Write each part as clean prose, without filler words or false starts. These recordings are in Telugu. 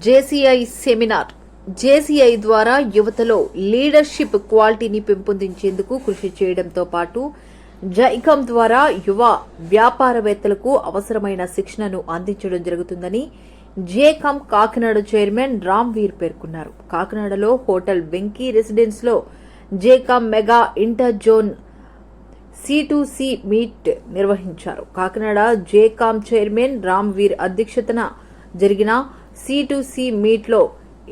JCI seminar. జేసీఐ ద్వారా యువతలో లీడర్షిప్ క్వాలిటీని పెంపొందించేందుకు కృషి చేయడంతో పాటు జైకమ్ ద్వారా యువ వ్యాపారవేత్తలకు అవసరమైన శిక్షణను అందించడం జరుగుతుందని జేకమ్ కాకినాడ చైర్మన్ రామ్వీర్ పేర్కొన్నారు. కాకినాడలో హోటల్ వెంకీ రెసిడెన్స్ లో JCOM mega inter zone C2C meet నిర్వహించారు. కాకినాడ జేకామ్ చైర్మన్ రామ్వీర్ అధ్యక్షతన జరిగిన C2C మీట్లో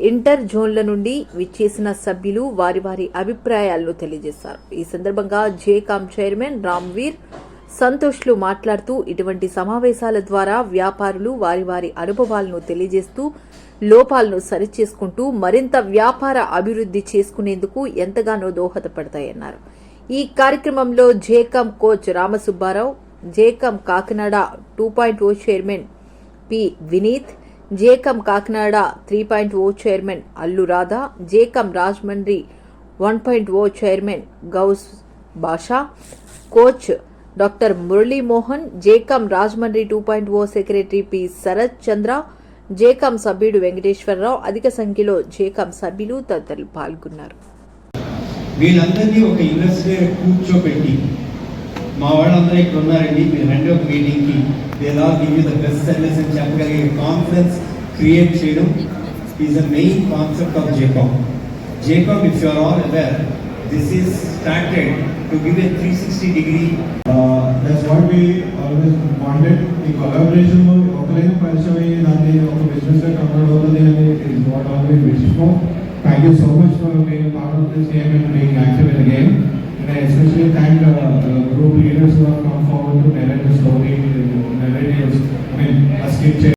ఇంటర్ జోన్ల నుండి విచ్చేసిన సభ్యులు వారి వారి అభిప్రాయాలను తెలియజేశారు. ఈ సందర్భంగా జేకామ్ చైర్మన్ రామ్వీర్ సంతోష్లు మాట్లాడుతూ ఇటువంటి సమావేశాల ద్వారా వ్యాపారులు వారి వారి అనుభవాలను తెలియజేస్తూ లోపాలను సరిచేసుకుంటూ మరింత వ్యాపార అభివృద్ధి చేసుకునేందుకు ఎంతగానో దోహదపడతాయన్నారు. ఈ కార్యక్రమంలో JCOM coach Ramasubbarao, JCOM Kakinada 2.0 chairman P Vineet, JCOM Kakinada 3.0 chairman Allu Radha, JCOM Rajahmundry 1.0 chairman Gouse Basha, coach doctor Muralimohan, JCOM Rajahmundry 2.0 secretary P Sarath Chandra, JCOM సభ్యుడు వెంకటేశ్వరరావు, అధిక సంఖ్యలో జేకమ్ సభ్యులు తదితరులు పాల్గొన్నారు. వీళ్ళందరినీ ఒక యూనివర్సిటీ కూర్చోబెట్టి మా వాళ్ళందరూ ఇక్కడ ఉన్నారండి, మీరు రండి ఒక మీటింగ్కి, లేదా give you the best service అని చెప్పగలిగే కాన్ఫిడెన్స్ క్రియేట్ చేయడం is the main concept of JCOM. JCOM, if you are all aware, this is started to give a 360 degree. That's what we always wanted. ఈ collaboration లో ఒకరైనా పరిచయం అయ్యి దాన్ని ఒక బిజినెస్ గా కన్వర్ట్ అవుతుంది అని is what always wish for. Thank you so much for being a part of this game and being active in the game. And I especially thank the group leaders who have come forward to narrate the story, narratives. I mean, a skip change.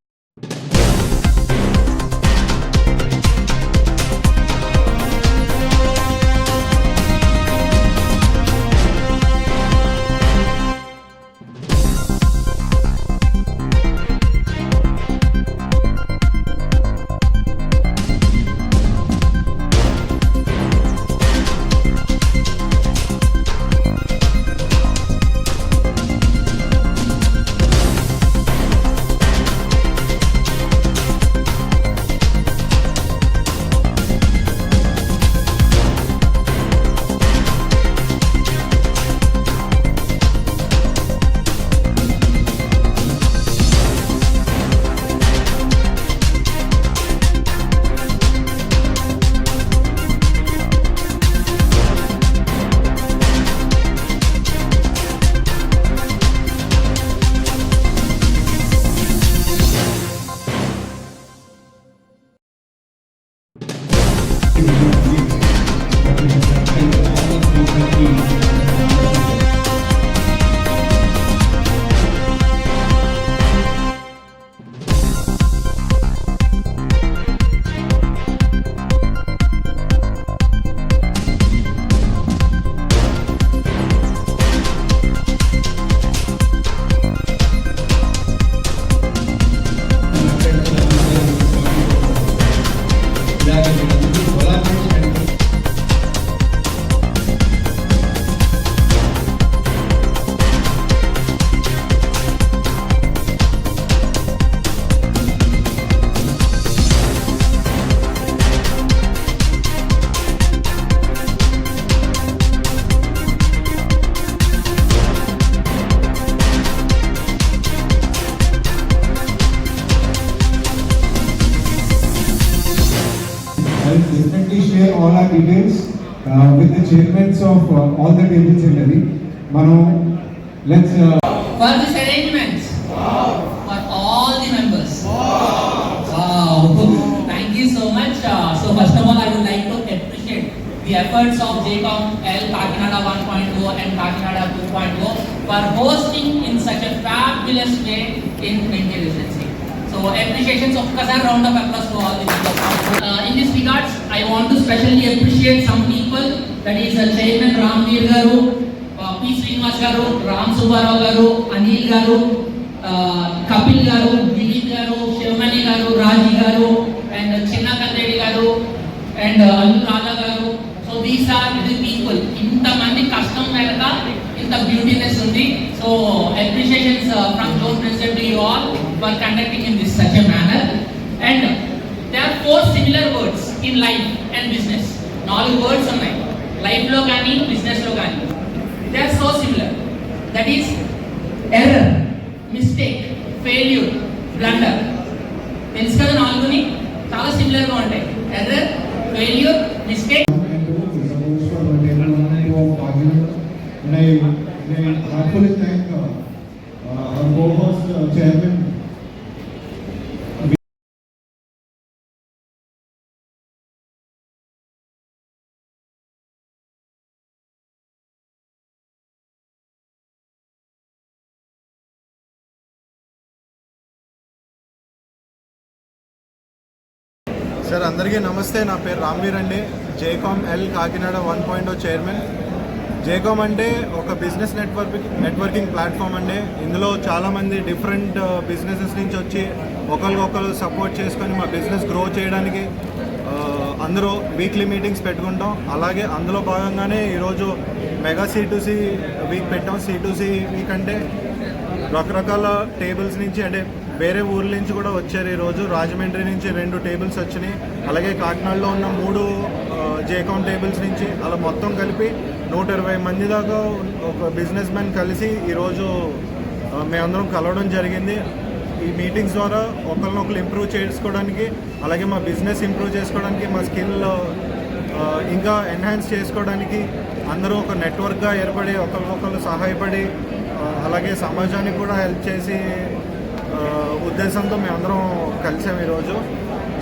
I will definitely share all our details with the chairmen of all the tables in Delhi. Manu, let's. For this arrangements, for all the members. Wow. Thank you so much. So first of all, I would like to appreciate the efforts of Jacom L Kakinada 1.0 and Kakinada 2.0 for hosting in such a fabulous way in Venki Residency. So appreciations of Kasar, round of applause to all the members. In this regards, I want to specially appreciate some people, that is Chairman Ramveer Garu, P. Srinivas Garu, Ram Subbarao Garu, Anil Garu, Kapil Garu, Vinit Garu, Shivmani Garu, Raji Garu, and Chinna Kandedi Garu, and Allu Radha Garu. So these are the people. Inta mandi custom meraka, inta beautiness undi. So appreciations from Zone President to you all for conducting in this such a manner. And they are 4 similar words in life and business. 4 words ఉన్నాయి లైఫ్ లో కానీ బిజినెస్ లో కానీ. They are so similar. That is error, mistake, failure, blunder. తెలుసు కదా 4ని చాలా సిమిలర్ గా ఉంటాయి. Error, failure, mistake. And I heartfully thank our co-host, Chairman. Sir అందరికీ నమస్తే. నా పేరు రామ్వీర్ అండి. జేకామ్ ఎల్ కాకినాడ 1.0 చైర్మన్. జేకామ్ అంటే ఒక బిజినెస్ నెట్వర్కింగ్ ప్లాట్ఫామ్ అండి. ఇందులో చాలామంది డిఫరెంట్ బిజినెసెస్ నుంచి వచ్చి ఒకరికొకరు సపోర్ట్ చేసుకొని మా బిజినెస్ గ్రో చేయడానికి అందరూ వీక్లీ మీటింగ్స్ పెట్టుకుంటాం. అలాగే అందులో భాగంగానే ఈరోజు మెగా C2C వీక్ పెట్టాం. C2C వీక్ అంటే రకరకాల టేబుల్స్ నుంచి, అంటే వేరే ఊర్ల నుంచి కూడా వచ్చారు. ఈరోజు రాజమండ్రి నుంచి 2 టేబుల్స్ వచ్చినాయి. అలాగే కాకినాడలో ఉన్న 3 జేకామ్ టేబుల్స్ నుంచి అలా మొత్తం కలిపి 120 మంది దాకా ఒక బిజినెస్ మ్యాన్ కలిసి ఈరోజు మేమందరం కలవడం జరిగింది. ఈ మీటింగ్స్ ద్వారా ఒకరినొకరు ఇంప్రూవ్ చేసుకోవడానికి, అలాగే మా బిజినెస్ ఇంప్రూవ్ చేసుకోవడానికి, మా స్కిల్ ఇంకా ఎన్హాన్స్ చేసుకోవడానికి అందరూ ఒక నెట్వర్క్గా ఏర్పడి ఒకరికొకరు సహాయపడి అలాగే సమాజానికి కూడా హెల్ప్ చేసి ఉద్దేశంతో మేమందరం కలిసాం ఈరోజు.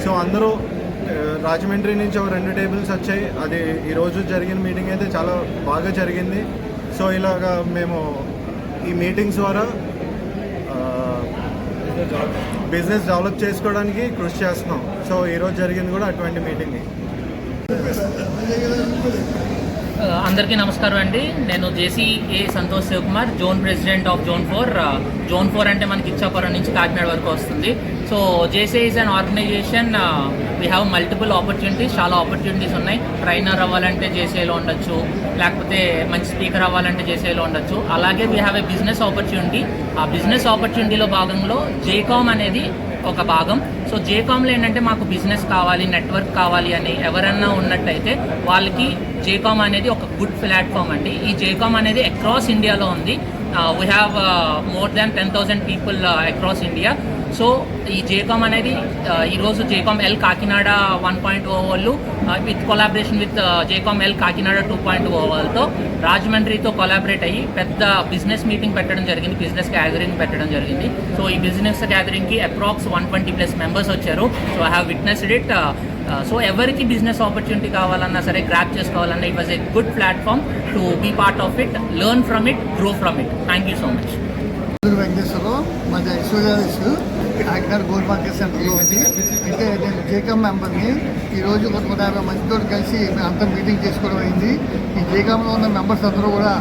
సో అందరూ రాజమండ్రి నుంచి ఒక 2 టేబుల్స్ వచ్చాయి. అది ఈరోజు జరిగిన మీటింగ్ అయితే చాలా బాగా జరిగింది. సో ఇలాగా మేము ఈ మీటింగ్స్ ద్వారా బిజినెస్ డెవలప్ చేసుకోవడానికి కృషి చేస్తున్నాం. సో ఈరోజు జరిగింది కూడా అటువంటి మీటింగ్. అందరికీ నమస్కారం అండి. నేను JCA Santosh Sivakumar, zone president of zone 4. Zone 4 అంటే మనకి ఇచ్చాపురం నుంచి కాకినాడ వరకు వస్తుంది. So JCA is an organisation. We have multiple opportunities. చాలా ఆపర్చునిటీస్ ఉన్నాయి. ట్రైనర్ అవ్వాలంటే జేసీఏలో ఉండొచ్చు, లేకపోతే మంచి స్పీకర్ అవ్వాలంటే జేసీఏలో ఉండొచ్చు. అలాగే we have a business opportunity. ఆ బిజినెస్ ఆపర్చునిటీలో భాగంలో జేకామ్ అనేది ఒక భాగం. సో జేకామ్లో ఏంటంటే మాకు బిజినెస్ కావాలి, నెట్వర్క్ కావాలి అని ఎవరన్నా ఉన్నట్టయితే వాళ్ళకి జేకామ్ అనేది ఒక గుడ్ ప్లాట్ఫామ్ అండి. ఈ జేకామ్ అనేది అక్రాస్ ఇండియాలో ఉంది. We have more than 10,000 people across India. So ఈ జేకామ్ అనేది ఈరోజు జేకామ్ ఎల్ కాకినాడ 1.0 వాళ్ళు with collaboration with జేకామ్ L Kakinada 2.0 వాళ్ళతో రాజమండ్రితో కొలాబరేట్ అయ్యి పెద్ద బిజినెస్ మీటింగ్ పెట్టడం జరిగింది, బిజినెస్ గ్యాదరింగ్ పెట్టడం జరిగింది. సో ఈ బిజినెస్ గ్యాదరింగ్కి అప్రాక్స్ 120+ మెంబర్స్ వచ్చారు. So I have witnessed it. So ఎవరికి బిజినెస్ ఆపర్చునిటీ కావాలన్నా సరే, గ్రాప్ చేసుకోవాలన్నా, it was a good platform to be part of it, learn from it, grow from it. Thank you so much. Venkateswararao, మాది ఐశ్వర్యాస్ కాకినాడ గోల్డ్ మార్కెట్ సెంటర్లో ఉంది. అయితే నేను జేకామ్ మెంబర్ని. ఈరోజు 150 మందితో కలిసి మేము అంతా మీటింగ్ చేసుకోవడం అయింది. ఈ జేకామ్లో ఉన్న మెంబర్స్ అందరూ కూడా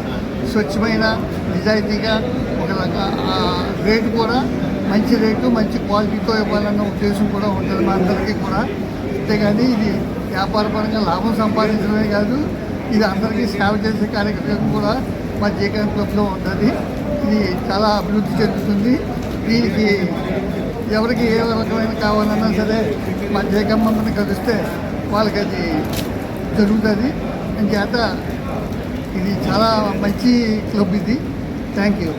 స్వచ్ఛమైన, నిజాయితీగా, ఒక రేటు కూడా మంచి రేటు, మంచి క్వాలిటీతో ఇవ్వాలన్న ఉద్దేశం కూడా ఉంటుంది మా అందరికీ కూడా. అంతేగాని ఇది వ్యాపారపరంగా లాభం సంపాదించడమే కాదు, ఇది అందరికీ సేవ చేసే కార్యక్రమం కూడా మా జేకామ్ క్లబ్లో ఉంటుంది. ఇది చాలా అభివృద్ధి చెందుతుంది. దీనికి ఎవరికి ఏ రకమైన కావాలన్నా సరే మా జేకామ్ మెంబర్ని కలిస్తే వాళ్ళకి అది జరుగుతుంది. చేత ఇది చాలా మంచి క్లబ్ ఇది. Thank you.